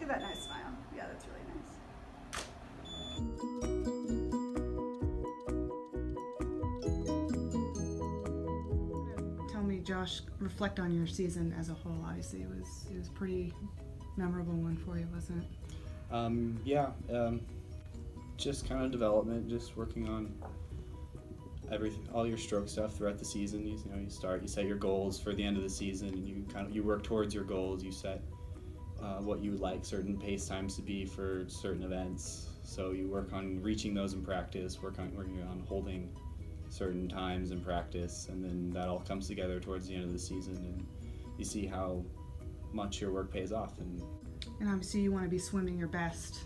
that nice smile. Yeah, that's really nice. Tell me, Josh, reflect on your season as a whole. Obviously, it was a pretty memorable one for you, wasn't it? Just kind of development, just working on everything, all your stroke stuff throughout the season. You set your goals for the end of the season, and you work towards your goals. You set what you would like certain pace times to be for certain events. So you work on reaching those in practice, working on holding certain times in practice, and then that all comes together towards the end of the season, and you see how much your work pays off. And obviously you want to be swimming your best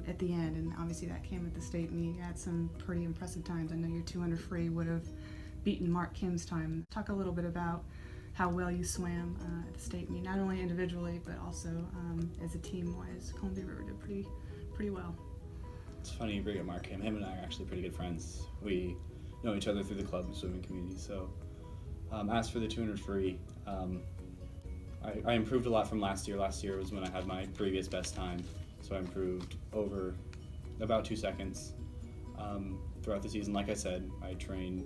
at the end, and obviously that came at the state meet. You had some pretty impressive times. I know your 200 free would have beaten Mark Kim's time. Talk a little bit about how well you swam at the state meet, not only individually but also as a team-wise. Columbia River did pretty well. It's funny you bring up Mark Kim. Him and I are actually pretty good friends. We know each other through the club and swimming community. So as for the 200 free, I improved a lot from last year. Last year was when I had my previous best time, so I improved over about 2 seconds throughout the season. Like I said, I trained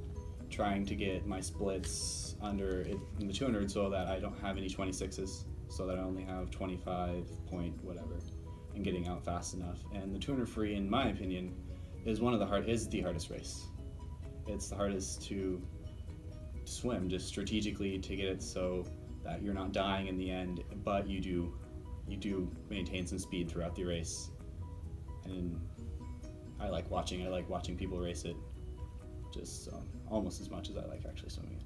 trying to get my splits under it in the 200 so that I don't have any 26s, so that I only have 25 point whatever, and getting out fast enough. And the 200 free, in my opinion, is the hardest race. It's the hardest to swim, just strategically to get it so that you're not dying in the end, but you do maintain some speed throughout the race. And I like watching people race it just almost as much as I like actually swimming it.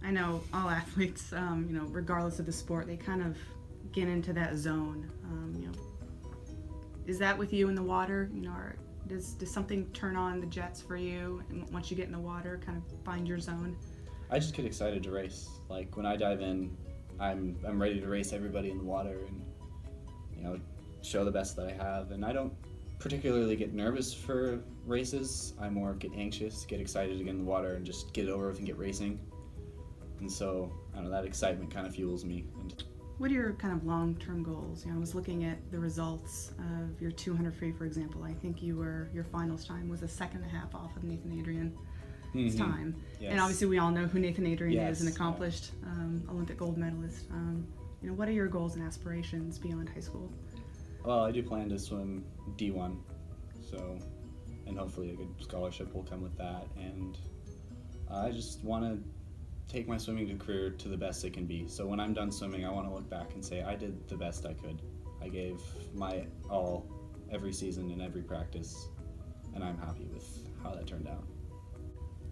I know all athletes, regardless of the sport, they kind of get into that zone. Is that with you in the water? Or does something turn on the jets for you, and once you get in the water, kind of find your zone? I just get excited to race. Like when I dive in, I'm ready to race everybody in the water and show the best that I have. And I don't particularly get nervous for races. I more get anxious, get excited to get in the water and just get it over with and get racing. And so I don't know, that excitement kind of fuels me. What are your kind of long-term goals? I was looking at the results of your 200 free, for example. I think your finals time was a second and a half off of Nathan Adrian's time. Yes. And obviously we all know who Nathan Adrian Yes, is, an accomplished Olympic gold medalist. What are your goals and aspirations beyond high school? Well, I do plan to swim D1, and hopefully a good scholarship will come with that. And I just want to take my swimming career to the best it can be. So when I'm done swimming, I want to look back and say I did the best I could. I gave my all every season and every practice, and I'm happy with how that turned out.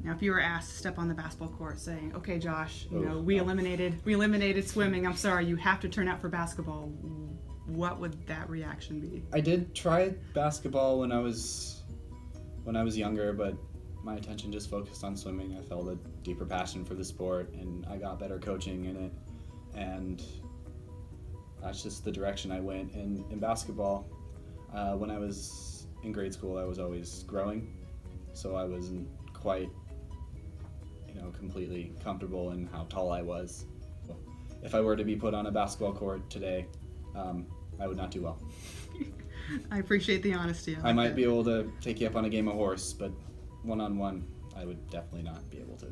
Now, if you were asked to step on the basketball court saying, "Okay, Josh, we eliminated swimming. I'm sorry, you have to turn out for basketball," what would that reaction be? I did try basketball when I was younger, but my attention just focused on swimming. I felt a deeper passion for the sport, and I got better coaching in it, and that's just the direction I went. And in basketball, when I was in grade school, I was always growing, so I wasn't quite completely comfortable in how tall I was. If I were to be put on a basketball court today, I would not do well. I appreciate the honesty. I might be able to take you up on a game of horse, but one-on-one, I would definitely not be able to.